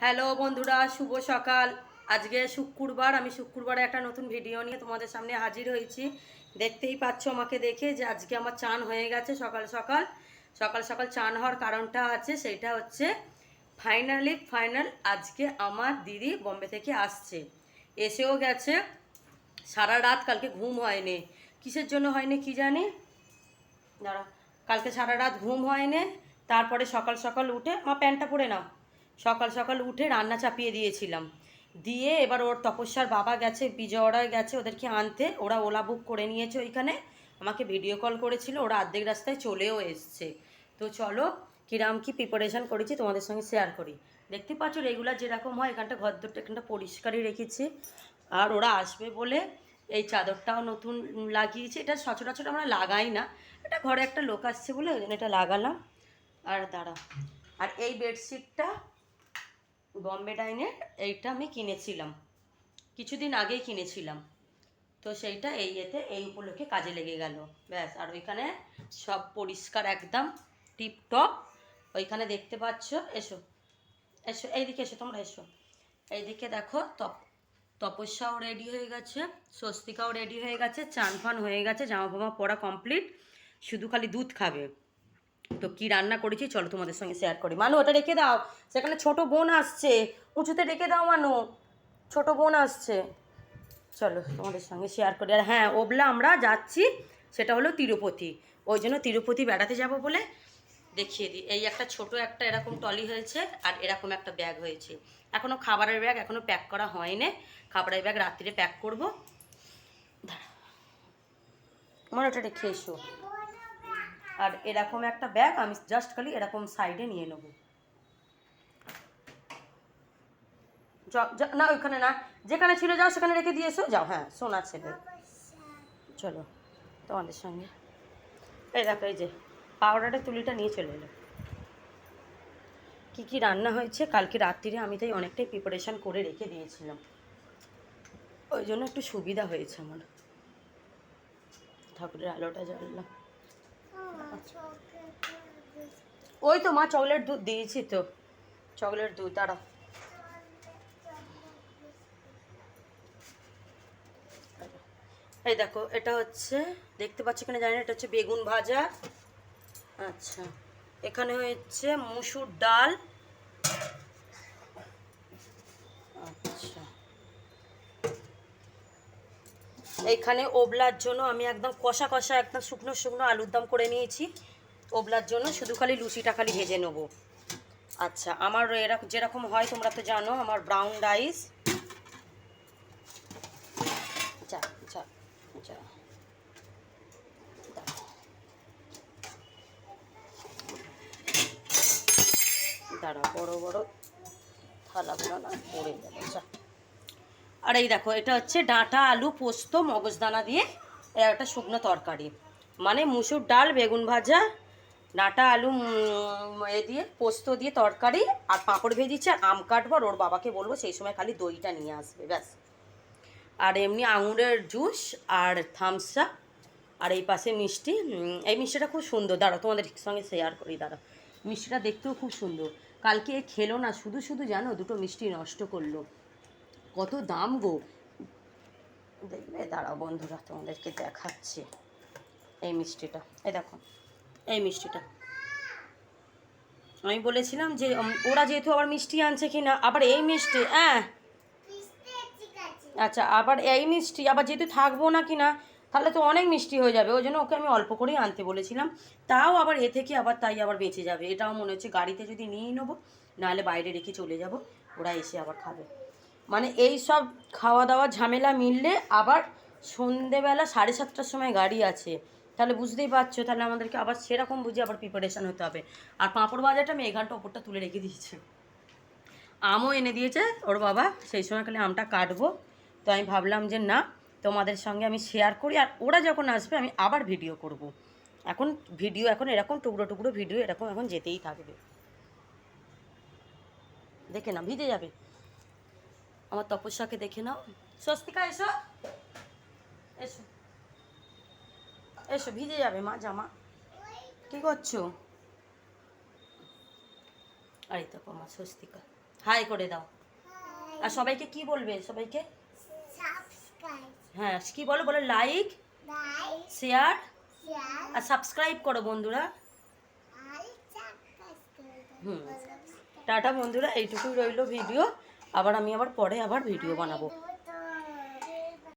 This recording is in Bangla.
হ্যালো বন্ধুরা, শুভ সকাল। আজকে শুক্রবার, আমি শুক্রবারে একটা নতুন ভিডিও নিয়ে তোমাদের সামনে হাজির হয়েছি। দেখতেই পাচ্ছ আমাকে দেখে যে আজকে আমার চান হয়ে গেছে। সকাল সকাল সকাল সকাল চান হওয়ার কারণটা আছে, সেটা হচ্ছে ফাইনাল আজকে আমার দিদি বম্বে থেকে আসছে, এসেও গেছে। সারা রাত কালকে ঘুম হয়নি, কিসের জন্য হয়নি কি জানি। দাঁড়া, কালকে সারা রাত ঘুম হয়নি। তারপরে সকাল সকাল উঠে, মা প্যান্টটা পরে নাও, সকাল সকাল উঠে রান্না চাপিয়ে দিয়েছিলাম। দিয়ে এবার ওর তপস্যার বাবা গেছে, বিজয়ওয়াড়ায় গেছে ওদেরকে আনতে। ওরা ওলা বুক করে নিয়েছে ওইখানে, আমাকে ভিডিও কল করেছিল, ওরা অর্ধেক রাস্তায় চলেও এসছে। তো চলো কিরাম কি প্রিপারেশান করেছি তোমাদের সঙ্গে শেয়ার করি। দেখতে পাচ্ছ রেগুলার যেরকম হয়, এখানটা ঘর দরটা এখানটা পরিষ্কারই রেখেছি। আর ওরা আসবে বলে এই চাদরটাও নতুন লাগিয়েছি। এটা সচরাচর আমরা লাগাই না, এটা ঘরে একটা লোক আসছে বলে ওই জন্য এটা লাগালাম। আর দাঁড়া, আর এই বেডশিটটা বম্বে ডাইনের, এইটা আমি কিনেছিলাম, কিছুদিন আগেই কিনেছিলাম। তো সেইটা এই উপলক্ষে কাজে লেগে গেল, ব্যাস। আর ওইখানে সব পরিষ্কার একদম টিপটপ। ওইখানে দেখতে পাচ্ছ, এসো এসো এইদিকে, এসো তোমরা এসো এইদিকে। দেখো তপস্যাও রেডি হয়ে গেছে, স্বস্তিকাও রেডি হয়ে গেছে, চান ফান হয়ে গেছে, জামা ফামা পরা কমপ্লিট, শুধু খালি দুধ খাবে। তো কি রান্না করেছি চলো তোমাদের সঙ্গে শেয়ার করি। মানু ওটা রেখে দাও, সেখানে ছোট বোন আসছে, উঁচুতে রেখে দাও মানু, ছোট বোন আসছে। চলো তোমাদের সঙ্গে শেয়ার করি। আর হ্যাঁ, ওবলা আমরা যাচ্ছি, সেটা হলো তিরুপতি। ওই জন্য তিরুপতি বেড়াতে যাব বলে দেখিয়ে দিই। এই একটা ছোট একটা এরকম টলি হয়েছে, আর এরকম একটা ব্যাগ হয়েছে। এখনও খাবারের ব্যাগ এখনও প্যাক করা হয়নি, খাবারের ব্যাগ রাত্রিরে প্যাক করবো। আমার ওটা রেখে এসো। আর এরকম একটা ব্যাগ আমি জাস্ট খালি এরকম সাইডে নিয়ে নেবো। না ওইখানে না, যেখানে ছিল যাও সেখানে রেখে দিয়ে এসো, যাও। হ্যাঁ সোনা ছেলে, চলো তোমাদের সঙ্গে। এই দেখো, এই যে পাউডারের তুলিটা নিয়ে চলে এলো। কী কী রান্না হয়েছে কালকে রাত্রিরে, আমি তাই অনেকটাই প্রিপারেশান করে রেখে দিয়েছিলাম, ওই জন্য একটু সুবিধা হয়েছে আমার। ঠাকুরের আলোটা জ্বাললাম। ওই তো মা চকলেট দুধ দিয়েছি তো, চকলেট দুধ। দাঁড়া, এই দেখো এটা হচ্ছে, দেখতে পাচ্ছ কিনা জানি না, এটা হচ্ছে বেগুন ভাজা। আচ্ছা, এখানে হচ্ছে মুসুর ডাল। আচ্ছা, এইখানে ওবলার জন্য আমি একদম কষা কষা একদম শুকনো শুকনো আলুর দম করে নিয়েছি। ওবলার জন্য শুধু খালি লুচিটা খালি ভেজে নেবো। আচ্ছা, আমার এরকম যেরকম হয় তোমরা তো জানো, আমার ব্রাউন রাইস। যা যা যা, দাঁড়া, বড় বড় থালাগুলো না পড়ে যাবে, যা। আর এই দেখো, এটা হচ্ছে ডাঁটা আলু পোস্ত মগজদানা দিয়ে একটা শুকনো তরকারি, মানে মুসুর ডাল, বেগুন ভাজা, ডাঁটা আলু এ দিয়ে পোস্ত দিয়ে তরকারি, আর পাঁপড় ভেজেছি, আর আম কাটবো। আর ওর বাবাকে বলবো সেই সময় খালি দইটা নিয়ে আসবে, ব্যাস। আর এমনি আঙুরের জুস আর থামস আপ, আর এই পাশে মিষ্টি। এই মিষ্টিটা খুব সুন্দর, দাঁড়াও তোমাদের সঙ্গে শেয়ার করি। দাঁড়াও, মিষ্টিটা দেখতেও খুব সুন্দর। কালকে খেলো না, শুধু শুধু জানো দুটো মিষ্টি নষ্ট করলো, কত দাম গো। দেখবে, দাঁড়াও বন্ধুরা তোমাদেরকে দেখাচ্ছি এই মিষ্টিটা। এই দেখো এই মিষ্টিটা, আমি বলেছিলাম যে ওরা যেহেতু আবার মিষ্টি আনছে কিনা, আবার এই মিষ্টি, হ্যাঁ আচ্ছা, আবার এই মিষ্টি আবার যেহেতু থাকবো না কিনা, তাহলে তো অনেক মিষ্টি হয়ে যাবে। ওই জন্য ওকে আমি অল্প করেই আনতে বলেছিলাম। তাও আবার এ থেকে আবার তাই আবার বেঁচে যাবে, এটাও মনে হচ্ছে গাড়িতে যদি নিয়েই নেবো, নাহলে বাইরে রেখে চলে যাব, ওরা এসে আবার খাবে। মানে এই সব খাওয়া দাওয়া ঝামেলা মিললে আবার সন্ধেবেলা 7:30টার সময় গাড়ি আছে, তাহলে বুঝতেই পারছো, তাহলে আমাদেরকে আবার সেরকম বুঝে আবার প্রিপারেশান হতে হবে। আর পাঁপড় ভাজাটা আমি এখানটা ওপরটা তুলে রেখে দিয়েছি। আমও এনে দিয়েছে ওর বাবা, সেই সময় খালি আমটা কাটবো। তো আমি ভাবলাম যে না, তোমাদের সঙ্গে আমি শেয়ার করি, আর ওরা যখন আসবে আমি আবার ভিডিও করব। এখন ভিডিও এখন এরকম টুকরো টুকরো ভিডিও এরকম এখন যেতেই থাকবে, দেখে না ভিজে যাবে। আমার তপস্যাকে দেখে নাও। স্বস্তিকা এসো, এসো এসো, ভিজে যাবে মা জামা। কি করছো? আর এই তো আমার স্বস্তিকা, হাই করে দাও। আর সবাইকে কি বলবে? সবাইকে হ্যাঁ কি বলো, বলো লাইক, শেয়ার আর সাবস্ক্রাইব করো বন্ধুরা। টাটা বন্ধুরা, এইটুকুই রইলো ভিডিও। আমি পরে ভিডিও বানাবো।